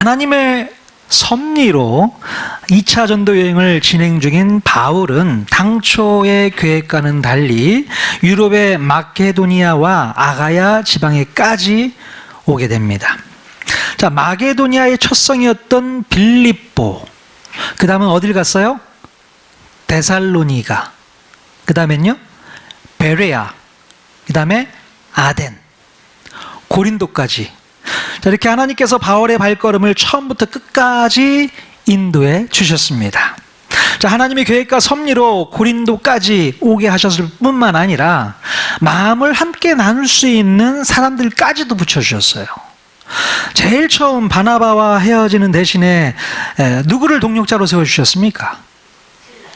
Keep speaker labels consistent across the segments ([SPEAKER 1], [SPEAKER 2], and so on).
[SPEAKER 1] 하나님의 섭리로 2차 전도 여행을 진행 중인 바울은 당초의 계획과는 달리 유럽의 마케도니아와 아가야 지방에까지 오게 됩니다. 자, 마게도니아의 첫 성이었던 빌립보, 그 다음은 어딜 갔어요? 데살로니가, 그 다음엔요 베레아, 그 다음에 아덴, 고린도까지. 자, 이렇게 하나님께서 바울의 발걸음을 처음부터 끝까지 인도해 주셨습니다. 자, 하나님의 계획과 섭리로 고린도까지 오게 하셨을 뿐만 아니라 마음을 함께 나눌 수 있는 사람들까지도 붙여주셨어요. 제일 처음 바나바와 헤어지는 대신에 누구를 동역자로 세워주셨습니까?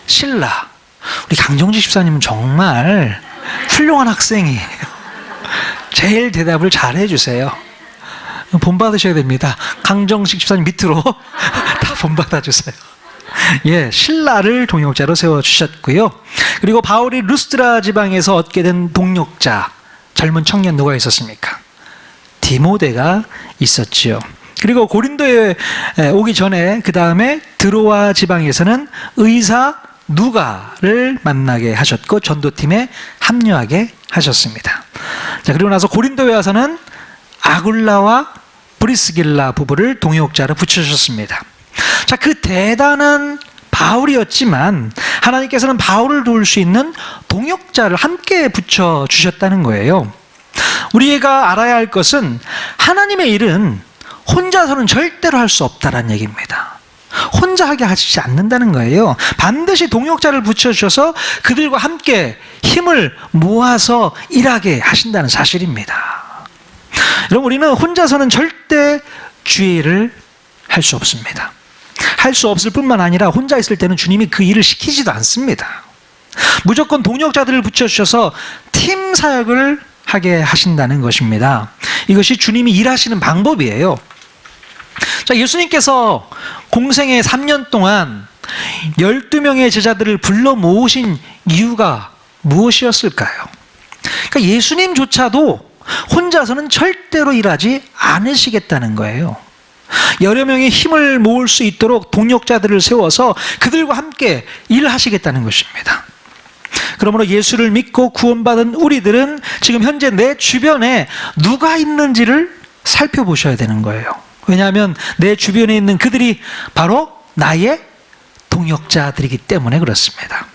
[SPEAKER 1] 실라. 우리 강정지 집사님은 정말 훌륭한 학생이에요. 제일 대답을 잘 해주세요. 본받으셔야 됩니다. 강정식 집사님 밑으로 다 본받아주세요. 예, 신라를 동역자로 세워주셨고요. 그리고 바울이 루스드라 지방에서 얻게 된 동역자, 젊은 청년 누가 있었습니까? 디모데가 있었지요. 그리고 고린도에 오기 전에 그 다음에 드로아 지방에서는 의사 누가를 만나게 하셨고 전도팀에 합류하게 하셨습니다. 자, 그리고 나서 고린도에 와서는 아굴라와 브리스길라 부부를 동역자로 붙여주셨습니다. 자, 그 대단한 바울이었지만 하나님께서는 바울을 도울 수 있는 동역자를 함께 붙여주셨다는 거예요. 우리가 알아야 할 것은 하나님의 일은 혼자서는 절대로 할 수 없다는 얘기입니다. 혼자 하게 하시지 않는다는 거예요. 반드시 동역자를 붙여주셔서 그들과 함께 힘을 모아서 일하게 하신다는 사실입니다. 여러분, 우리는 혼자서는 절대 주의 일을 할 수 없습니다. 할 수 없을 뿐만 아니라 혼자 있을 때는 주님이 그 일을 시키지도 않습니다. 무조건 동역자들을 붙여주셔서 팀 사역을 하게 하신다는 것입니다. 이것이 주님이 일하시는 방법이에요. 자, 예수님께서 공생의 3년 동안 12명의 제자들을 불러 모으신 이유가 무엇이었을까요? 그러니까 예수님조차도 혼자서는 절대로 일하지 않으시겠다는 거예요. 여러 명의 힘을 모을 수 있도록 동역자들을 세워서 그들과 함께 일하시겠다는 것입니다. 그러므로 예수를 믿고 구원받은 우리들은 지금 현재 내 주변에 누가 있는지를 살펴보셔야 되는 거예요. 왜냐하면 내 주변에 있는 그들이 바로 나의 동역자들이기 때문에 그렇습니다.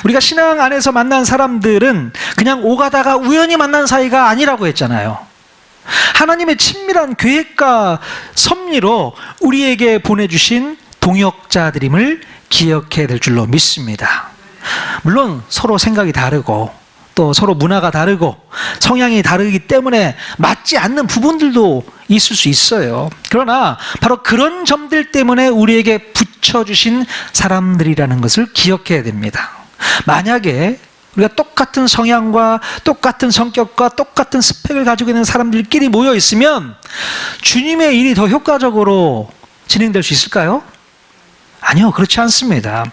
[SPEAKER 1] 우리가 신앙 안에서 만난 사람들은 그냥 오가다가 우연히 만난 사이가 아니라고 했잖아요. 하나님의 친밀한 계획과 섭리로 우리에게 보내주신 동역자들임을 기억해야 될 줄로 믿습니다. 물론 서로 생각이 다르고 또 서로 문화가 다르고 성향이 다르기 때문에 맞지 않는 부분들도 있을 수 있어요. 그러나 바로 그런 점들 때문에 우리에게 붙여주신 사람들이라는 것을 기억해야 됩니다. 만약에 우리가 똑같은 성향과 똑같은 성격과 똑같은 스펙을 가지고 있는 사람들끼리 모여 있으면 주님의 일이 더 효과적으로 진행될 수 있을까요? 아니요, 그렇지 않습니다.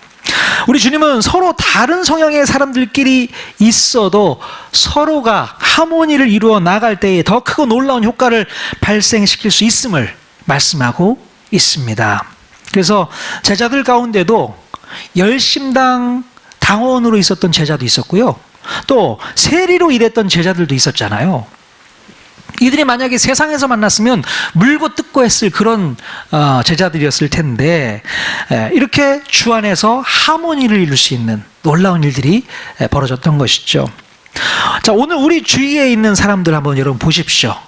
[SPEAKER 1] 우리 주님은 서로 다른 성향의 사람들끼리 있어도 서로가 하모니를 이루어 나갈 때에 더 크고 놀라운 효과를 발생시킬 수 있음을 말씀하고 있습니다. 그래서 제자들 가운데도 열심당 당원으로 있었던 제자도 있었고요. 또 세리로 일했던 제자들도 있었잖아요. 이들이 만약에 세상에서 만났으면 물고 뜯고 했을 그런 제자들이었을 텐데 이렇게 주 안에서 하모니를 이룰 수 있는 놀라운 일들이 벌어졌던 것이죠. 자, 오늘 우리 주위에 있는 사람들 한번 여러분 보십시오.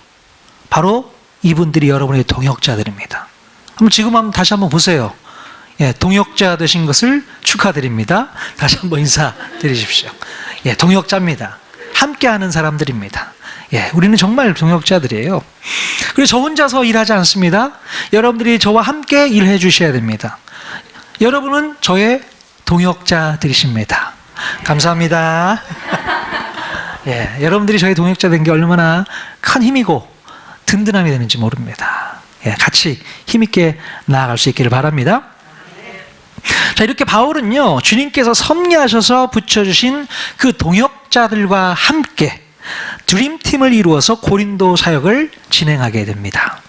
[SPEAKER 1] 바로 이분들이 여러분의 동역자들입니다. 지금 다시 한번 보세요. 예, 동역자 되신 것을 축하드립니다. 다시 한번 인사드리십시오. 예, 동역자입니다. 함께하는 사람들입니다. 예, 우리는 정말 동역자들이에요. 그리고 저 혼자서 일하지 않습니다. 여러분들이 저와 함께 일해 주셔야 됩니다. 여러분은 저의 동역자들이십니다. 감사합니다. 예, 여러분들이 저의 동역자 된 게 얼마나 큰 힘이고 든든함이 되는지 모릅니다. 예, 같이 힘있게 나아갈 수 있기를 바랍니다. 자, 이렇게 바울은요, 주님께서 섭리하셔서 붙여주신 그 동역자들과 함께 드림팀을 이루어서 고린도 사역을 진행하게 됩니다.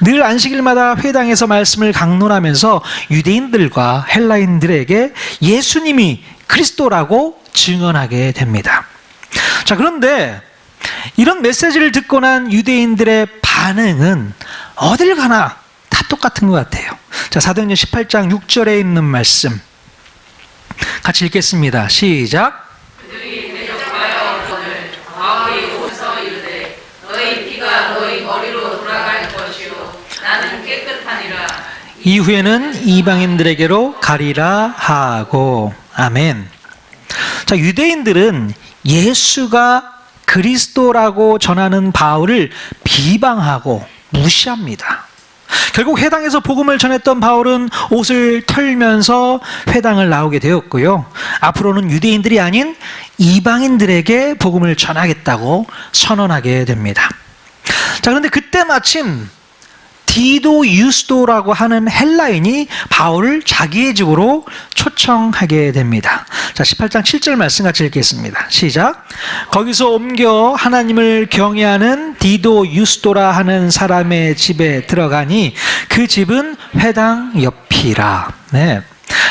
[SPEAKER 1] 늘 안식일마다 회당에서 말씀을 강론하면서 유대인들과 헬라인들에게 예수님이 그리스도라고 증언하게 됩니다. 자, 그런데 이런 메시지를 듣고 난 유대인들의 반응은 어딜 가나 다 똑같은 것 같아요. 자, 사도행전 18장 6절에 있는 말씀 같이 읽겠습니다. 시작.
[SPEAKER 2] 그들이 대적하여 너를 바울이 오서 이르되 너희 피가 너희 머리로 돌아갈 것이요 나는 깨끗하니라.
[SPEAKER 1] 이후에는 이방인들에게로 가리라 하고. 아멘. 자, 유대인들은 예수가 그리스도라고 전하는 바울을 비방하고 무시합니다. 결국 회당에서 복음을 전했던 바울은 옷을 털면서 회당을 나오게 되었고요. 앞으로는 유대인들이 아닌 이방인들에게 복음을 전하겠다고 선언하게 됩니다. 자, 그런데 그때 마침 디도 유스도라고 하는 헬라인이 바울을 자기의 집으로 초청하게 됩니다. 자, 18장 7절 말씀 같이 읽겠습니다. 시작. 거기서 옮겨 하나님을 경외하는 디도 유스도라 하는 사람의 집에 들어가니 그 집은 회당 옆이라. 네.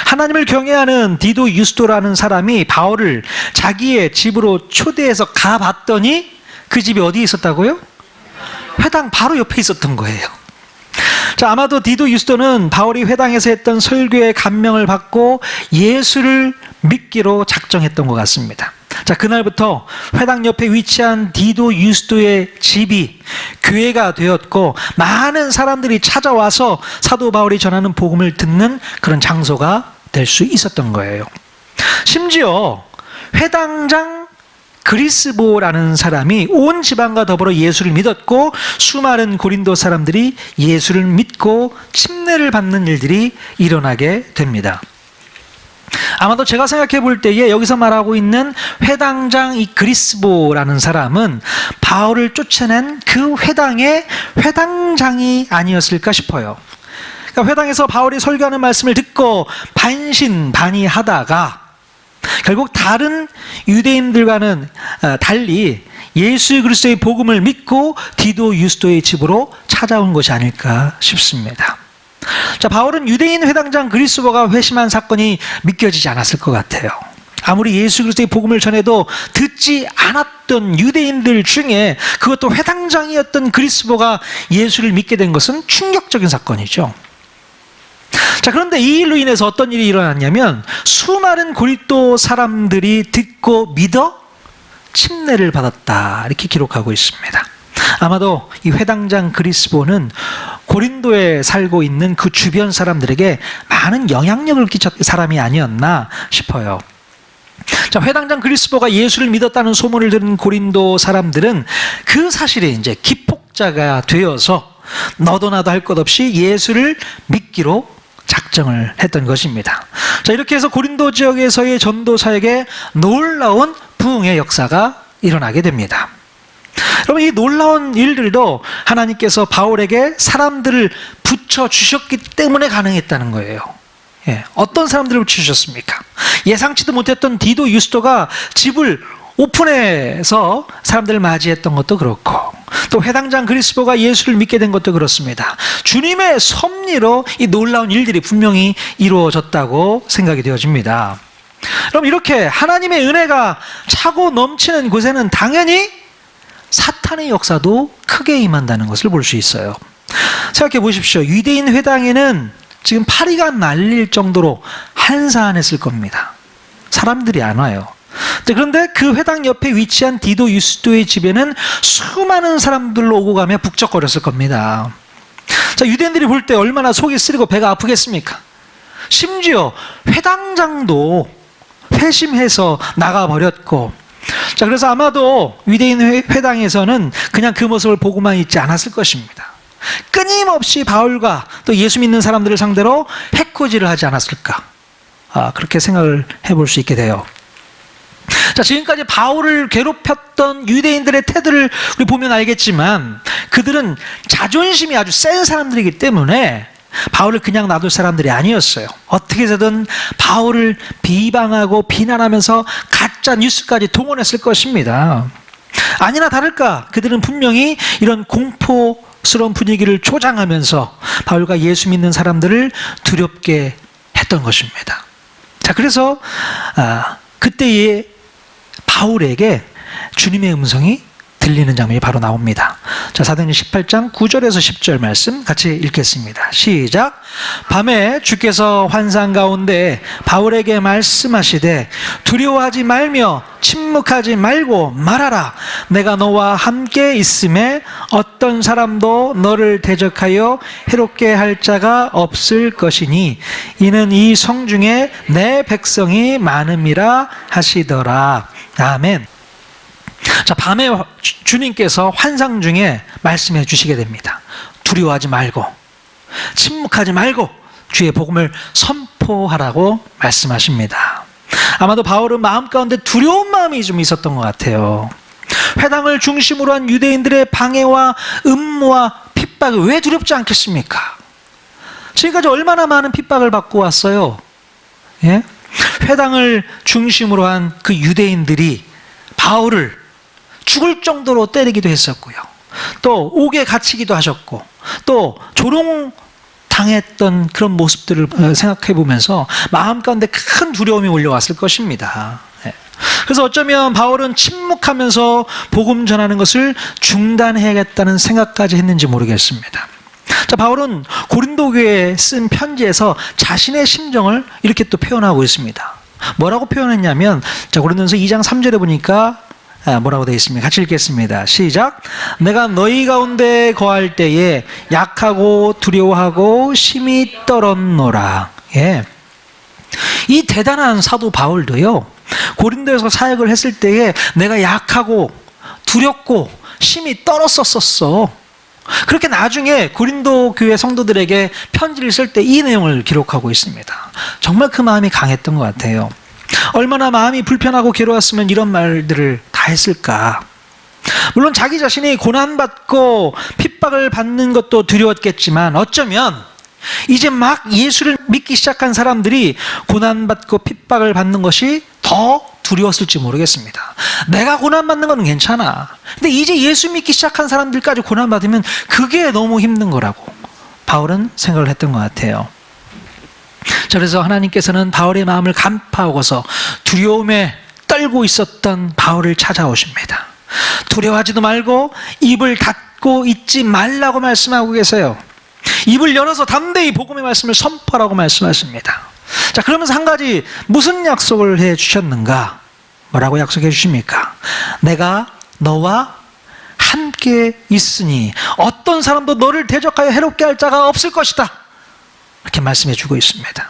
[SPEAKER 1] 하나님을 경외하는 디도 유스도라는 사람이 바울을 자기의 집으로 초대해서 가봤더니 그 집이 어디에 있었다고요? 회당 바로 옆에 있었던 거예요. 자, 아마도 디도 유스도는 바울이 회당에서 했던 설교에 감명을 받고 예수를 믿기로 작정했던 것 같습니다. 자, 그날부터 회당 옆에 위치한 디도 유스도의 집이 교회가 되었고 많은 사람들이 찾아와서 사도 바울이 전하는 복음을 듣는 그런 장소가 될 수 있었던 거예요. 심지어 회당장 그리스보라는 사람이 온 지방과 더불어 예수를 믿었고 수많은 고린도 사람들이 예수를 믿고 침례를 받는 일들이 일어나게 됩니다. 아마도 제가 생각해 볼 때에 여기서 말하고 있는 회당장 이 그리스보라는 사람은 바울을 쫓아낸 그 회당의 회당장이 아니었을까 싶어요. 그러니까 회당에서 바울이 설교하는 말씀을 듣고 반신반의하다가 결국 다른 유대인들과는 달리 예수 그리스도의 복음을 믿고 디도 유스도의 집으로 찾아온 것이 아닐까 싶습니다. 자, 바울은 유대인 회당장 그리스도가 회심한 사건이 믿겨지지 않았을 것 같아요. 아무리 예수 그리스도의 복음을 전해도 듣지 않았던 유대인들 중에 그것도 회당장이었던 그리스도가 예수를 믿게 된 것은 충격적인 사건이죠. 자, 그런데 이 일로 인해서 어떤 일이 일어났냐면 수많은 고린도 사람들이 듣고 믿어 침례를 받았다, 이렇게 기록하고 있습니다. 아마도 이 회당장 그리스보는 고린도에 살고 있는 그 주변 사람들에게 많은 영향력을 끼쳤던 사람이 아니었나 싶어요. 자, 회당장 그리스보가 예수를 믿었다는 소문을 들은 고린도 사람들은 그 사실에 이제 기폭자가 되어서 너도 나도 할 것 없이 예수를 믿기로 작정을 했던 것입니다. 자, 이렇게 해서 고린도 지역에서의 전도 사역에 놀라운 부흥의 역사가 일어나게 됩니다. 여러분, 이 놀라운 일들도 하나님께서 바울에게 사람들을 붙여주셨기 때문에 가능했다는 거예요. 예, 어떤 사람들을 붙여주셨습니까? 예상치도 못했던 디도 유스도가 집을 오픈해서 사람들을 맞이했던 것도 그렇고, 또 회당장 그리스보가 예수를 믿게 된 것도 그렇습니다. 주님의 섭리로 이 놀라운 일들이 분명히 이루어졌다고 생각이 되어집니다. 그럼 이렇게 하나님의 은혜가 차고 넘치는 곳에는 당연히 사탄의 역사도 크게 임한다는 것을 볼 수 있어요. 생각해 보십시오. 유대인 회당에는 지금 파리가 날릴 정도로 한산했을 겁니다. 사람들이 안 와요. 그런데 그 회당 옆에 위치한 디도 유스도의 집에는 수많은 사람들로 오고 가며 북적거렸을 겁니다. 자, 유대인들이 볼 때 얼마나 속이 쓰리고 배가 아프겠습니까? 심지어 회당장도 회심해서 나가버렸고, 자, 그래서 아마도 유대인 회당에서는 그냥 그 모습을 보고만 있지 않았을 것입니다. 끊임없이 바울과 또 예수 믿는 사람들을 상대로 해코지를 하지 않았을까, 그렇게 생각을 해볼 수 있게 돼요. 자, 지금까지 바울을 괴롭혔던 유대인들의 태도를 우리 보면 알겠지만 그들은 자존심이 아주 센 사람들이기 때문에 바울을 그냥 놔둘 사람들이 아니었어요. 어떻게 해서든 바울을 비방하고 비난하면서 가짜 뉴스까지 동원했을 것입니다. 아니나 다를까 그들은 분명히 이런 공포스러운 분위기를 조장하면서 바울과 예수 믿는 사람들을 두렵게 했던 것입니다. 자, 그래서 그때의 바울에게 주님의 음성이 들리는 장면이 바로 나옵니다. 자, 사도행전 18장 9절에서 10절 말씀 같이 읽겠습니다. 시작. 밤에 주께서 환상 가운데 바울에게 말씀하시되 두려워하지 말며 침묵하지 말고 말하라. 내가 너와 함께 있음에 어떤 사람도 너를 대적하여 해롭게 할 자가 없을 것이니 이는 이 성중에 내 백성이 많음이라 하시더라. 아멘. 자, 밤에 주님께서 환상 중에 말씀해 주시게 됩니다. 두려워하지 말고 침묵하지 말고 주의 복음을 선포하라고 말씀하십니다. 아마도 바울은 마음 가운데 두려운 마음이 좀 있었던 것 같아요. 회당을 중심으로 한 유대인들의 방해와 음모와 핍박이 왜 두렵지 않겠습니까? 지금까지 얼마나 많은 핍박을 받고 왔어요. 예? 회당을 중심으로 한 그 유대인들이 바울을 죽을 정도로 때리기도 했었고요. 또 옥에 갇히기도 하셨고 또 조롱당했던 그런 모습들을 생각해 보면서 마음 가운데 큰 두려움이 올려왔을 것입니다. 그래서 어쩌면 바울은 침묵하면서 복음 전하는 것을 중단해야겠다는 생각까지 했는지 모르겠습니다. 자, 바울은 고린도 교회에 쓴 편지에서 자신의 심정을 이렇게 또 표현하고 있습니다. 뭐라고 표현했냐면, 자, 고린도전서 2장 3절에 보니까 뭐라고 되어 있습니까? 같이 읽겠습니다. 시작. 내가 너희 가운데 거할 때에 약하고 두려워하고 심히 떨었노라. 예. 이 대단한 사도 바울도요, 고린도에서 사역을 했을 때에 내가 약하고 두렵고 심히 떨었었어. 그렇게 나중에 고린도 교회 성도들에게 편지를 쓸 때 이 내용을 기록하고 있습니다. 정말 그 마음이 강했던 것 같아요. 얼마나 마음이 불편하고 괴로웠으면 이런 말들을 다 했을까. 물론 자기 자신이 고난받고 핍박을 받는 것도 두려웠겠지만 어쩌면 이제 막 예수를 믿기 시작한 사람들이 고난받고 핍박을 받는 것이 더 두려웠을지 모르겠습니다. 내가 고난받는 건 괜찮아. 근데 이제 예수 믿기 시작한 사람들까지 고난받으면 그게 너무 힘든 거라고 바울은 생각을 했던 것 같아요. 자, 그래서 하나님께서는 바울의 마음을 간파하고서 두려움에 떨고 있었던 바울을 찾아오십니다. 두려워하지도 말고 입을 닫고 있지 말라고 말씀하고 계세요. 입을 열어서 담대히 복음의 말씀을 선포하라고 말씀하십니다. 자, 그러면서 한 가지 무슨 약속을 해 주셨는가? 뭐라고 약속해 주십니까? 내가 너와 함께 있으니 어떤 사람도 너를 대적하여 해롭게 할 자가 없을 것이다. 이렇게 말씀해 주고 있습니다.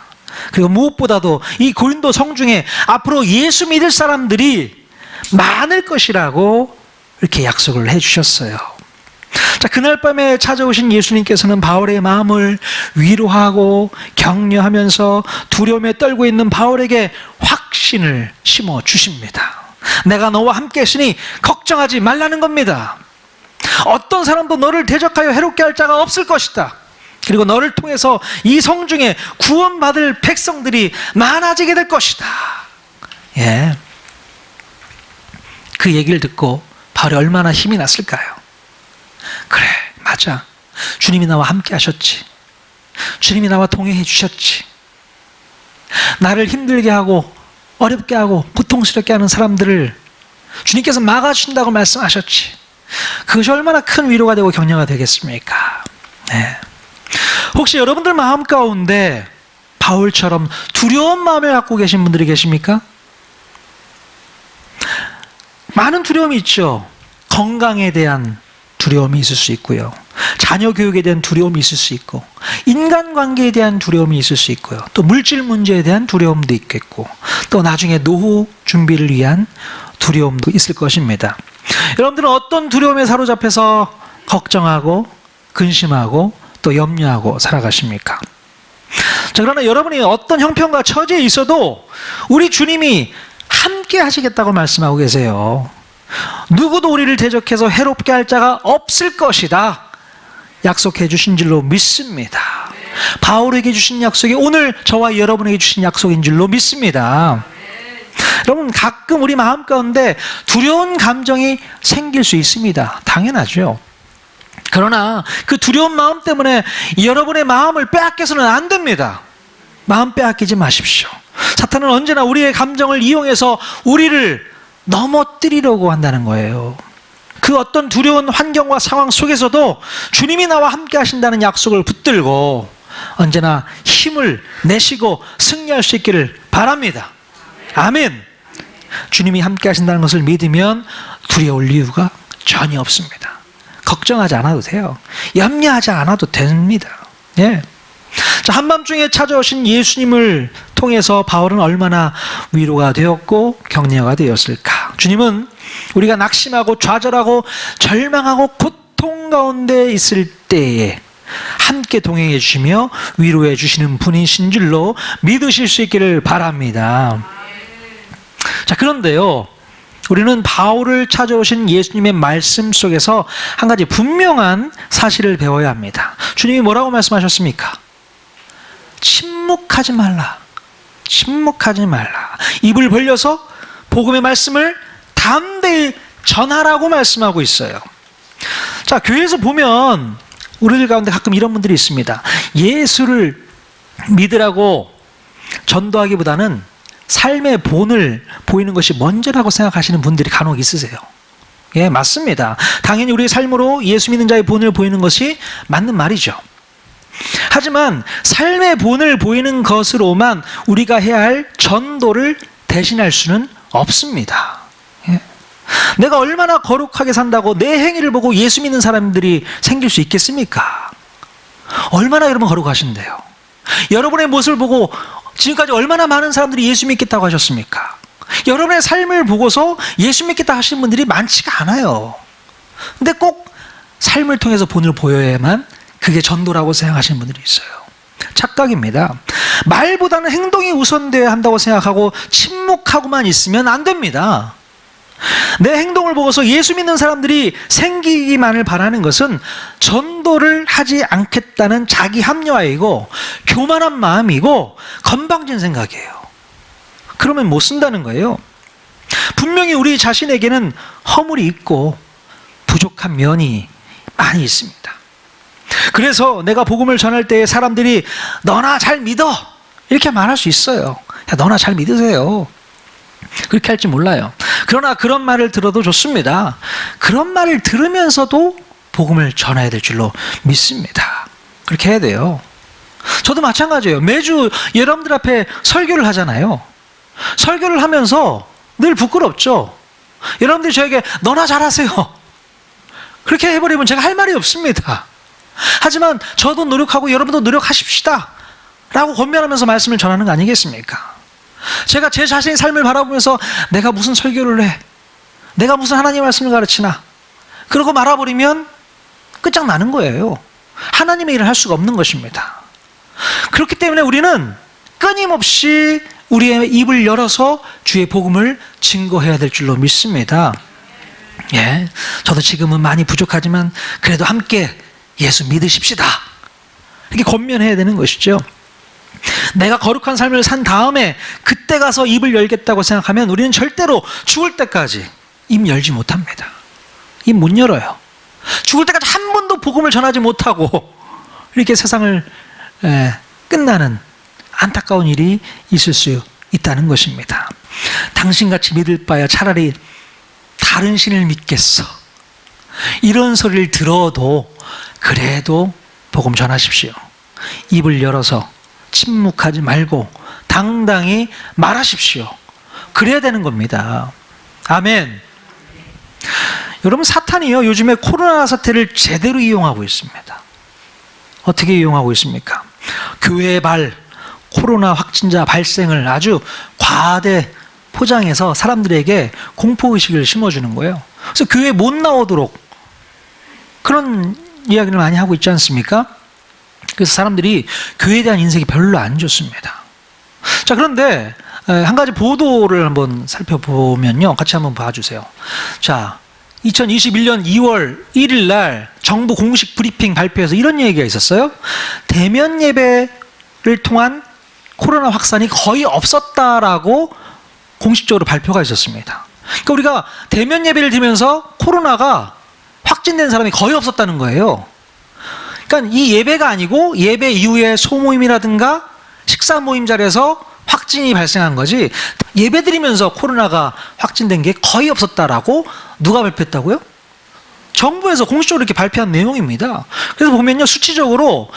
[SPEAKER 1] 그리고 무엇보다도 이 고린도 성중에 앞으로 예수 믿을 사람들이 많을 것이라고 이렇게 약속을 해 주셨어요. 자, 그날 밤에 찾아오신 예수님께서는 바울의 마음을 위로하고 격려하면서 두려움에 떨고 있는 바울에게 확신을 심어 주십니다. 내가 너와 함께 있으니 걱정하지 말라는 겁니다. 어떤 사람도 너를 대적하여 해롭게 할 자가 없을 것이다. 그리고 너를 통해서 이 성중에 구원받을 백성들이 많아지게 될 것이다. 예. 그 얘기를 듣고 바울이 얼마나 힘이 났을까요? 그래, 맞아. 주님이 나와 함께 하셨지. 주님이 나와 동행해 주셨지. 나를 힘들게 하고 어렵게 하고 고통스럽게 하는 사람들을 주님께서 막아주신다고 말씀하셨지. 그것이 얼마나 큰 위로가 되고 격려가 되겠습니까? 네. 혹시 여러분들 마음 가운데 바울처럼 두려운 마음을 갖고 계신 분들이 계십니까? 많은 두려움이 있죠. 건강에 대한 두려움이 있을 수 있고요. 자녀 교육에 대한 두려움이 있을 수 있고, 인간관계에 대한 두려움이 있을 수 있고요. 또 물질 문제에 대한 두려움도 있겠고, 또 나중에 노후 준비를 위한 두려움도 있을 것입니다. 여러분들은 어떤 두려움에 사로잡혀서 걱정하고 근심하고 또 염려하고 살아가십니까? 자, 그러나 여러분이 어떤 형편과 처지에 있어도 우리 주님이 함께 하시겠다고 말씀하고 계세요. 누구도 우리를 대적해서 해롭게 할 자가 없을 것이다 약속해 주신 줄로 믿습니다. 바울에게 주신 약속이 오늘 저와 여러분에게 주신 약속인 줄로 믿습니다. 여러분, 가끔 우리 마음 가운데 두려운 감정이 생길 수 있습니다. 당연하죠. 그러나 그 두려운 마음 때문에 여러분의 마음을 빼앗겨서는 안 됩니다. 마음 빼앗기지 마십시오. 사탄은 언제나 우리의 감정을 이용해서 우리를 넘어뜨리려고 한다는 거예요. 그 어떤 두려운 환경과 상황 속에서도 주님이 나와 함께 하신다는 약속을 붙들고 언제나 힘을 내시고 승리할 수 있기를 바랍니다. 아멘. 주님이 함께 하신다는 것을 믿으면 두려울 이유가 전혀 없습니다. 걱정하지 않아도 돼요. 염려하지 않아도 됩니다. 예. 자, 한밤중에 찾아오신 예수님을 통해서 바울은 얼마나 위로가 되었고 격려가 되었을까. 주님은 우리가 낙심하고 좌절하고 절망하고 고통 가운데 있을 때에 함께 동행해 주시며 위로해 주시는 분이신 줄로 믿으실 수 있기를 바랍니다. 자, 그런데요, 우리는 바울을 찾아오신 예수님의 말씀 속에서 한 가지 분명한 사실을 배워야 합니다. 주님이 뭐라고 말씀하셨습니까? 침묵하지 말라. 침묵하지 말라. 입을 벌려서 복음의 말씀을 담대히 전하라고 말씀하고 있어요. 자, 교회에서 보면 우리들 가운데 가끔 이런 분들이 있습니다. 예수를 믿으라고 전도하기보다는 삶의 본을 보이는 것이 먼저라고 생각하시는 분들이 간혹 있으세요. 예, 맞습니다. 당연히 우리의 삶으로 예수 믿는 자의 본을 보이는 것이 맞는 말이죠. 하지만 삶의 본을 보이는 것으로만 우리가 해야 할 전도를 대신할 수는 없습니다. 예. 내가 얼마나 거룩하게 산다고 내 행위를 보고 예수 믿는 사람들이 생길 수 있겠습니까? 얼마나 여러분 거룩하신데요. 여러분의 모습을 보고 지금까지 얼마나 많은 사람들이 예수 믿겠다고 하셨습니까? 여러분의 삶을 보고서 예수 믿겠다 하시는 분들이 많지가 않아요. 근데 꼭 삶을 통해서 본을 보여야만 그게 전도라고 생각하시는 분들이 있어요. 착각입니다. 말보다는 행동이 우선되어야 한다고 생각하고 침묵하고만 있으면 안 됩니다. 내 행동을 보고서 예수 믿는 사람들이 생기기만을 바라는 것은 전도를 하지 않겠다는 자기 합리화이고 교만한 마음이고 건방진 생각이에요. 그러면 못 쓴다는 거예요. 분명히 우리 자신에게는 허물이 있고 부족한 면이 많이 있습니다. 그래서 내가 복음을 전할 때 사람들이 너나 잘 믿어 이렇게 말할 수 있어요. 야, 너나 잘 믿으세요. 그렇게 할지 몰라요. 그러나 그런 말을 들어도 좋습니다. 그런 말을 들으면서도 복음을 전해야 될 줄로 믿습니다. 그렇게 해야 돼요. 저도 마찬가지예요. 매주 여러분들 앞에 설교를 하잖아요. 설교를 하면서 늘 부끄럽죠. 여러분들이 저에게 너나 잘하세요 그렇게 해버리면 제가 할 말이 없습니다. 하지만 저도 노력하고 여러분도 노력하십시다 라고 권면하면서 말씀을 전하는 거 아니겠습니까? 제가 제 자신의 삶을 바라보면서 내가 무슨 설교를 해, 내가 무슨 하나님의 말씀을 가르치나, 그러고 말아버리면 끝장나는 거예요. 하나님의 일을 할 수가 없는 것입니다. 그렇기 때문에 우리는 끊임없이 우리의 입을 열어서 주의 복음을 증거해야 될 줄로 믿습니다. 예, 저도 지금은 많이 부족하지만 그래도 함께 예수 믿으십시다 이렇게 권면해야 되는 것이죠. 내가 거룩한 삶을 산 다음에 그때 가서 입을 열겠다고 생각하면 우리는 절대로 죽을 때까지 입 열지 못합니다. 입 못 열어요. 죽을 때까지 한 번도 복음을 전하지 못하고 이렇게 세상을 끝나는 안타까운 일이 있을 수 있다는 것입니다. 당신같이 믿을 바야 차라리 다른 신을 믿겠어, 이런 소리를 들어도 그래도 복음 전하십시오. 입을 열어서 침묵하지 말고 당당히 말하십시오. 그래야 되는 겁니다. 아멘. 여러분, 사탄이요 요즘에 코로나 사태를 제대로 이용하고 있습니다. 어떻게 이용하고 있습니까? 교회의 코로나 확진자 발생을 아주 과대 포장해서 사람들에게 공포의식을 심어주는 거예요. 그래서 교회에 못 나오도록 그런 이야기를 많이 하고 있지 않습니까? 그래서 사람들이 교회에 대한 인색이 별로 안 좋습니다. 자, 그런데 한 가지 보도를 한번 살펴보면요, 같이 한번 봐주세요. 자, 2021년 2월 1일 날 정부 공식 브리핑 발표에서 이런 얘기가 있었어요. 대면 예배를 통한 코로나 확산이 거의 없었다라고 공식적으로 발표가 있었습니다. 그러니까 우리가 대면 예배를 드리면서 코로나가 확진된 사람이 거의 없었다는 거예요. 그러니까 이 예배가 아니고 예배 이후에 소모임이라든가 식사 모임 자리에서 확진이 발생한 거지, 예배 드리면서 코로나가 확진된 게 거의 없었다라고 누가 발표했다고요? 정부에서 공식적으로 이렇게 발표한 내용입니다. 그래서 보면요, 수치적으로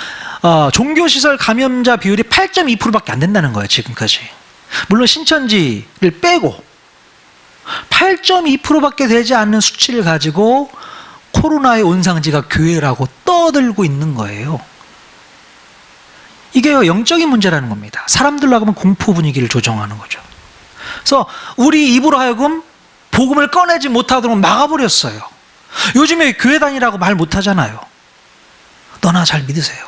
[SPEAKER 1] 종교시설 감염자 비율이 8.2%밖에 안 된다는 거예요, 지금까지. 물론 신천지를 빼고 8.2%밖에 되지 않는 수치를 가지고 코로나의 온상지가 교회라고 떠들고 있는 거예요. 이게 영적인 문제라는 겁니다. 사람들로 하면 공포 분위기를 조정하는 거죠. 그래서 우리 입으로 하여금 복음을 꺼내지 못하도록 막아버렸어요. 요즘에 교회 다니라고 말 못하잖아요. 너나 잘 믿으세요.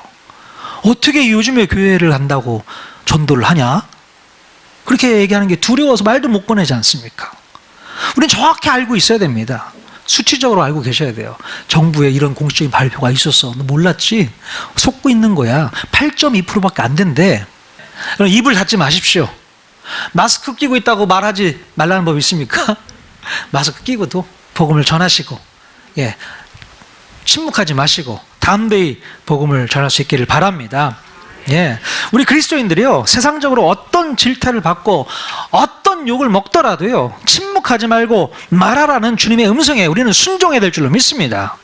[SPEAKER 1] 어떻게 요즘에 교회를 간다고 전도를 하냐? 그렇게 얘기하는 게 두려워서 말도 못 꺼내지 않습니까? 우리는 정확히 알고 있어야 됩니다. 수치적으로 알고 계셔야 돼요. 정부에 이런 공식적인 발표가 있었어. 너 몰랐지? 속고 있는 거야. 8.2%밖에 안 된대. 그럼 입을 닫지 마십시오. 마스크 끼고 있다고 말하지 말라는 법 있습니까? 마스크 끼고도 복음을 전하시고, 침묵하지 마시고 담대히 복음을 전할 수 있기를 바랍니다. 우리 그리스도인들이요, 세상적으로 어떤 질타를 받고 어떤 욕을 먹더라도요, 침묵하지 말고 말하라는 주님의 음성에 우리는 순종해야 될 줄로 믿습니다.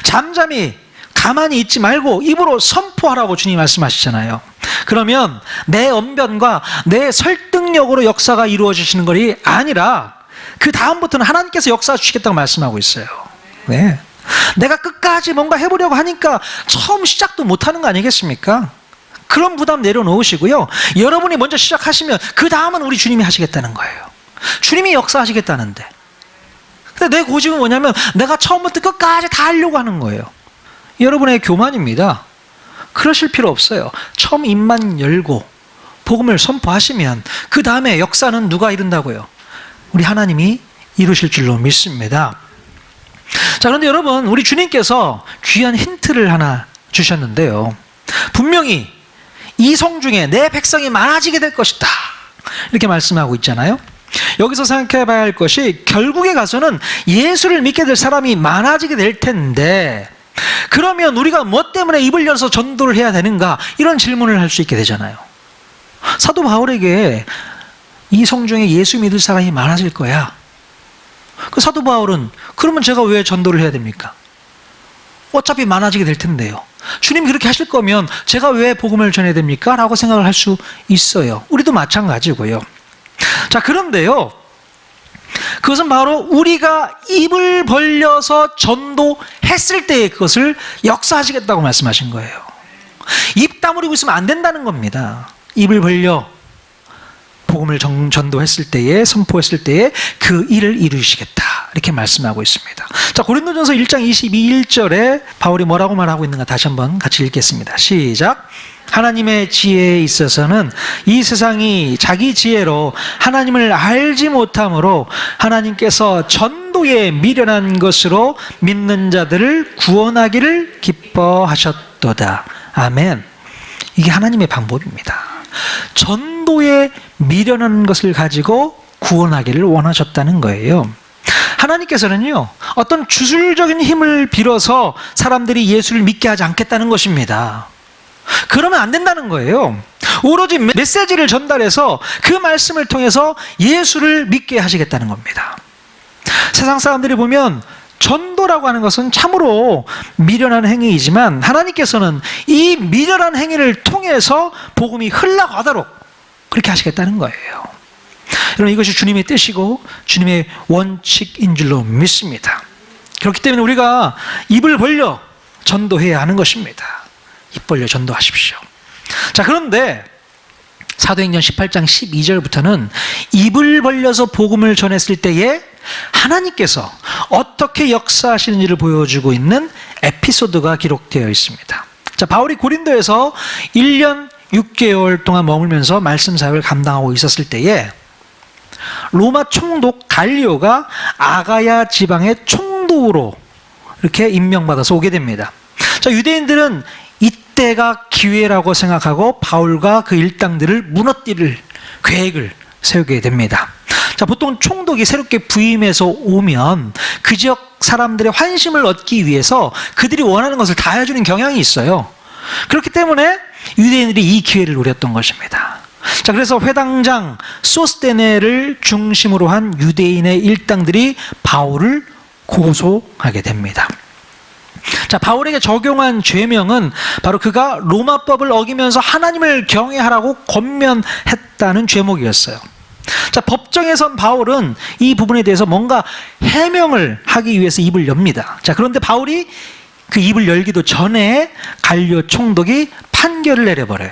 [SPEAKER 1] 잠잠히 가만히 있지 말고 입으로 선포하라고 주님이 말씀하시잖아요. 그러면 내 언변과 내 설득력으로 역사가 이루어지시는 것이 아니라 그 다음부터는 하나님께서 역사 주시겠다고 말씀하고 있어요. 내가 끝까지 뭔가 해보려고 하니까 처음 시작도 못하는 거 아니겠습니까? 그런 부담 내려놓으시고요, 여러분이 먼저 시작하시면 그 다음은 우리 주님이 하시겠다는 거예요. 주님이 역사하시겠다는데. 근데 내 고집은 뭐냐면 내가 처음부터 끝까지 다 하려고 하는 거예요. 여러분의 교만입니다. 그러실 필요 없어요. 처음 입만 열고 복음을 선포하시면 그 다음에 역사는 누가 이룬다고요? 우리 하나님이 이루실 줄로 믿습니다. 자, 그런데 여러분, 우리 주님께서 귀한 힌트를 하나 주셨는데요, 분명히 이 성중에 내 백성이 많아지게 될 것이다, 이렇게 말씀하고 있잖아요. 여기서 생각해 봐야 할 것이, 결국에 가서는 예수를 믿게 될 사람이 많아지게 될 텐데, 그러면 우리가 뭐 때문에 입을 열어서 전도를 해야 되는가, 이런 질문을 할 수 있게 되잖아요. 사도 바울에게 이 성중에 예수 믿을 사람이 많아질 거야. 그 사도 바울은 그러면 제가 왜 전도를 해야 됩니까? 어차피 많아지게 될 텐데요. 주님이 그렇게 하실 거면 제가 왜 복음을 전해야 됩니까? 라고 생각을 할 수 있어요. 우리도 마찬가지고요. 자, 그런데요, 그것은 바로 우리가 입을 벌려서 전도했을 때에 그것을 역사하시겠다고 말씀하신 거예요. 입 다물고 있으면 안 된다는 겁니다. 입을 벌려 복음을 전도했을 때에, 선포했을 때에 그 일을 이루시겠다, 이렇게 말씀하고 있습니다. 자, 고린도전서 1장 22절에 바울이 뭐라고 말하고 있는가 다시 한번 같이 읽겠습니다. 시작. 하나님의 지혜에 있어서는 이 세상이 자기 지혜로 하나님을 알지 못함으로 하나님께서 전도에 미련한 것으로 믿는 자들을 구원하기를 기뻐하셨도다. 아멘. 이게 하나님의 방법입니다. 전도에 미련한 것을 가지고 구원하기를 원하셨다는 거예요. 하나님께서는요, 어떤 주술적인 힘을 빌어서 사람들이 예수를 믿게 하지 않겠다는 것입니다. 그러면 안 된다는 거예요. 오로지 메시지를 전달해서 그 말씀을 통해서 예수를 믿게 하시겠다는 겁니다. 세상 사람들이 보면 전도라고 하는 것은 참으로 미련한 행위이지만, 하나님께서는 이 미련한 행위를 통해서 복음이 흘러가도록 그렇게 하시겠다는 거예요. 여러분, 이것이 주님의 뜻이고 주님의 원칙인 줄로 믿습니다. 그렇기 때문에 우리가 입을 벌려 전도해야 하는 것입니다. 입 벌려 전도하십시오. 자, 그런데 사도행전 18장 12절부터는 입을 벌려서 복음을 전했을 때에 하나님께서 어떻게 역사하시는지를 보여주고 있는 에피소드가 기록되어 있습니다. 자, 바울이 고린도에서 1년 6개월 동안 머물면서 말씀 사역을 감당하고 있었을 때에 로마 총독 갈리오가 아가야 지방의 총독으로 이렇게 임명받아서 오게 됩니다. 자, 유대인들은 이때가 기회라고 생각하고 바울과 그 일당들을 무너뜨릴 계획을 세우게 됩니다. 자, 보통 총독이 새롭게 부임해서 오면 그 지역 사람들의 환심을 얻기 위해서 그들이 원하는 것을 다 해주는 경향이 있어요. 그렇기 때문에 유대인들이 이 기회를 노렸던 것입니다. 자, 그래서 회당장 소스테네를 중심으로 한 유대인의 일당들이 바울을 고소하게 됩니다. 자, 바울에게 적용한 죄명은 바로 그가 로마법을 어기면서 하나님을 경외하라고 권면했다는 죄목이었어요. 자, 법정에 선 바울은 이 부분에 대해서 뭔가 해명을 하기 위해서 입을 엽니다. 자, 그런데 바울이 그 입을 열기도 전에 갈리오 총독이 판결을 내려버려요.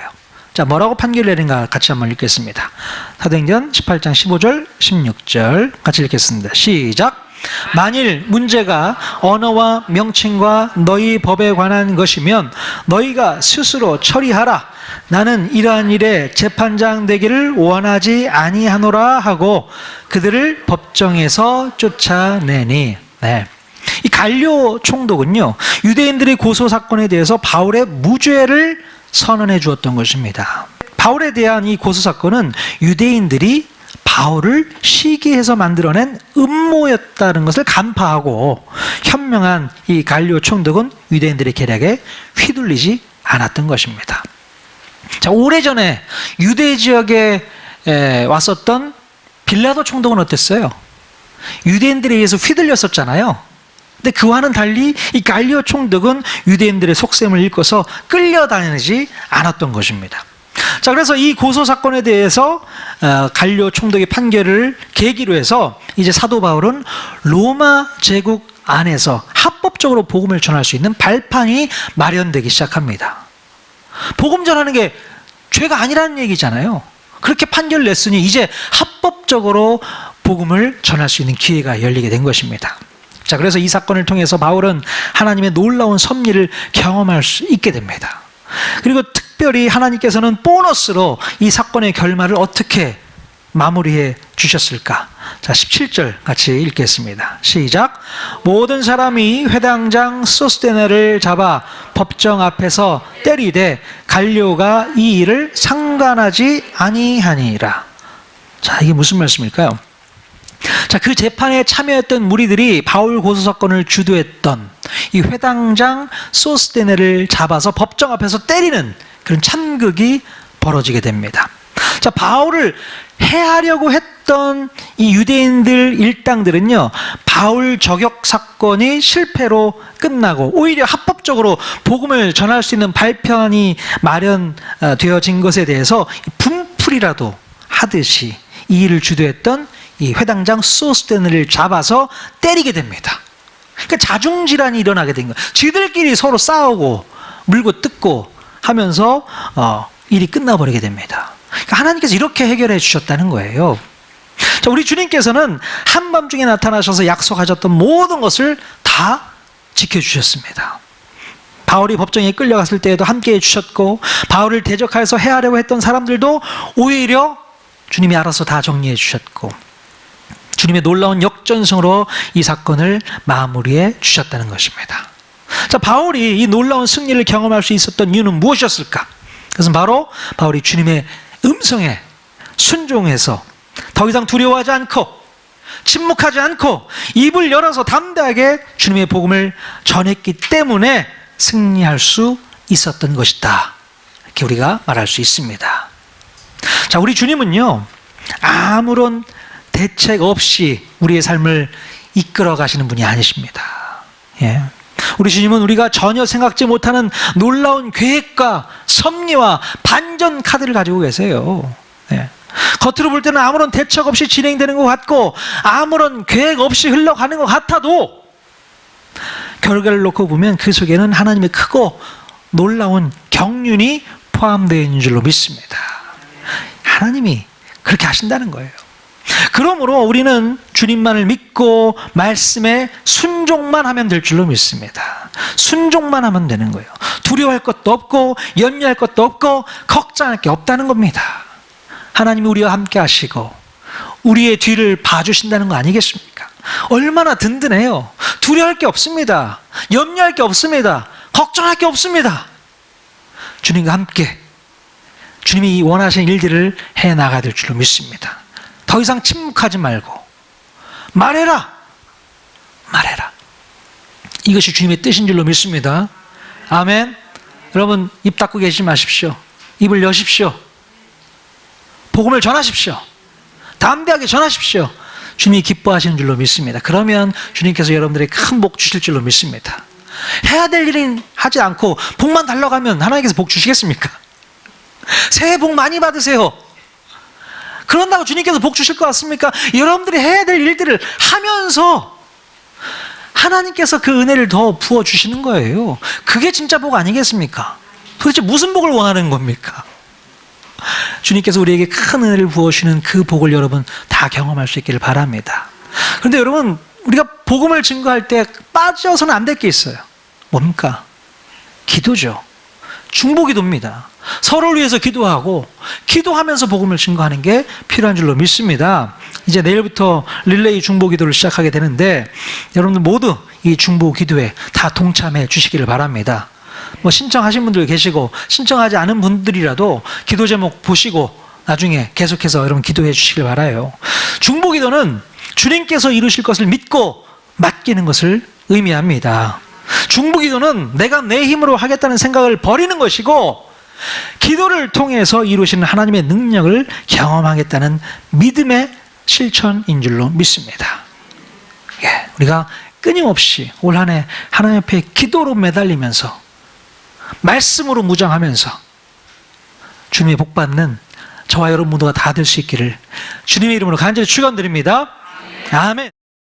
[SPEAKER 1] 자, 뭐라고 판결을 내린가 같이 한번 읽겠습니다. 사도행전 18장 15절 16절 같이 읽겠습니다. 시작. 만일 문제가 언어와 명칭과 너희 법에 관한 것이면 너희가 스스로 처리하라. 나는 이러한 일에 재판장 되기를 원하지 아니하노라 하고 그들을 법정에서 쫓아내니. 네. 이 갈리오 총독은요, 유대인들의 고소 사건에 대해서 바울의 무죄를 선언해 주었던 것입니다. 바울에 대한 이 고소 사건은 유대인들이 바울을 시기해서 만들어낸 음모였다는 것을 간파하고 현명한 이 갈리오 총독은 유대인들의 계략에 휘둘리지 않았던 것입니다. 자, 오래전에 유대 지역에 왔었던 빌라도 총독은 어땠어요? 유대인들에 의해서 휘둘렸었잖아요. 근데 그와는 달리 이 갈리오 총독은 유대인들의 속셈을 읽고서 끌려다니지 않았던 것입니다. 자, 그래서 이 고소 사건에 대해서 갈리오 총독의 판결을 계기로 해서 이제 사도 바울은 로마 제국 안에서 합법적으로 복음을 전할 수 있는 발판이 마련되기 시작합니다. 복음 전하는 게 죄가 아니라는 얘기잖아요. 그렇게 판결을 냈으니 이제 합법적으로 복음을 전할 수 있는 기회가 열리게 된 것입니다. 자, 그래서 이 사건을 통해서 바울은 하나님의 놀라운 섭리를 경험할 수 있게 됩니다. 그리고 특별히 하나님께서는 보너스로 이 사건의 결말을 어떻게 마무리해 주셨을까? 자, 17절 같이 읽겠습니다. 시작. 모든 사람이 회당장 소스테네를 잡아 법정 앞에서 때리되 갈리오가 이 일을 상관하지 아니하니라. 자, 이게 무슨 말씀일까요? 자, 그 재판에 참여했던 무리들이 바울 고소 사건을 주도했던 이 회당장 소스테네를 잡아서 법정 앞에서 때리는 그런 참극이 벌어지게 됩니다. 자, 바울을 해하려고 했던 이 유대인들 일당들은요, 바울 저격 사건이 실패로 끝나고 오히려 합법적으로 복음을 전할 수 있는 발판이 마련되어진 것에 대해서 분풀이라도 하듯이 이 일을 주도했던 이 회당장 소스테네를 잡아서 때리게 됩니다. 그러니까 자중질환이 일어나게 된 거예요. 지들끼리 서로 싸우고 물고 뜯고 하면서 일이 끝나버리게 됩니다. 그러니까 하나님께서 이렇게 해결해 주셨다는 거예요. 자, 우리 주님께서는 한밤중에 나타나셔서 약속하셨던 모든 것을 다 지켜주셨습니다. 바울이 법정에 끌려갔을 때에도 함께해 주셨고, 바울을 대적하여서 해하려고 했던 사람들도 오히려 주님이 알아서 다 정리해 주셨고, 주님의 놀라운 역전승으로 이 사건을 마무리해 주셨다는 것입니다. 자, 바울이 이 놀라운 승리를 경험할 수 있었던 이유는 무엇이었을까? 그것은 바로 바울이 주님의 음성에 순종해서 더 이상 두려워하지 않고 침묵하지 않고 입을 열어서 담대하게 주님의 복음을 전했기 때문에 승리할 수 있었던 것이다. 이렇게 우리가 말할 수 있습니다. 자, 우리 주님은요, 아무런 대책 없이 우리의 삶을 이끌어 가시는 분이 아니십니다. 예. 우리 주님은 우리가 전혀 생각지 못하는 놀라운 계획과 섭리와 반전 카드를 가지고 계세요. 예. 겉으로 볼 때는 아무런 대책 없이 진행되는 것 같고 아무런 계획 없이 흘러가는 것 같아도 결과를 놓고 보면 그 속에는 하나님의 크고 놀라운 경륜이 포함되어 있는 줄로 믿습니다. 하나님이 그렇게 하신다는 거예요. 그러므로 우리는 주님만을 믿고 말씀에 순종만 하면 될 줄로 믿습니다. 순종만 하면 되는 거예요. 두려워할 것도 없고 염려할 것도 없고 걱정할 게 없다는 겁니다. 하나님이 우리와 함께 하시고 우리의 뒤를 봐주신다는 거 아니겠습니까? 얼마나 든든해요. 두려워할 게 없습니다. 염려할 게 없습니다. 걱정할 게 없습니다. 주님과 함께 주님이 원하시는 일들을 해나가야 될 줄로 믿습니다. 더 이상 침묵하지 말고 말해라. 말해라. 이것이 주님의 뜻인 줄로 믿습니다. 아멘. 여러분 입 닫고 계시지 마십시오. 입을 여십시오. 복음을 전하십시오. 담대하게 전하십시오. 주님이 기뻐하시는 줄로 믿습니다. 그러면 주님께서 여러분들에게 큰 복 주실 줄로 믿습니다. 해야 될 일은 하지 않고 복만 달라고 하면 하나님께서 복 주시겠습니까? 새해 복 많이 받으세요. 그런다고 주님께서 복 주실 것 같습니까? 여러분들이 해야 될 일들을 하면서 하나님께서 그 은혜를 더 부어주시는 거예요. 그게 진짜 복 아니겠습니까? 도대체 무슨 복을 원하는 겁니까? 주님께서 우리에게 큰 은혜를 부어주시는 그 복을 여러분 다 경험할 수 있기를 바랍니다. 그런데 여러분 우리가 복음을 증거할 때 빠져서는 안 될 게 있어요. 뭡니까? 기도죠. 중보기도입니다. 서로를 위해서 기도하고 기도하면서 복음을 증거하는 게 필요한 줄로 믿습니다. 이제 내일부터 릴레이 중보기도를 시작하게 되는데 여러분들 모두 이 중보기도에 다 동참해 주시기를 바랍니다. 뭐 신청하신 분들 계시고 신청하지 않은 분들이라도 기도 제목 보시고 나중에 계속해서 여러분 기도해 주시길 바라요. 중보기도는 주님께서 이루실 것을 믿고 맡기는 것을 의미합니다. 중보기도는 내가 내 힘으로 하겠다는 생각을 버리는 것이고 기도를 통해서 이루시는 하나님의 능력을 경험하겠다는 믿음의 실천인 줄로 믿습니다. 예, 우리가 끊임없이 올 한 해 하나님 앞에 기도로 매달리면서 말씀으로 무장하면서 주님의 복받는 저와 여러분 모두가 다 될 수 있기를 주님의 이름으로 간절히 축원드립니다. 아멘.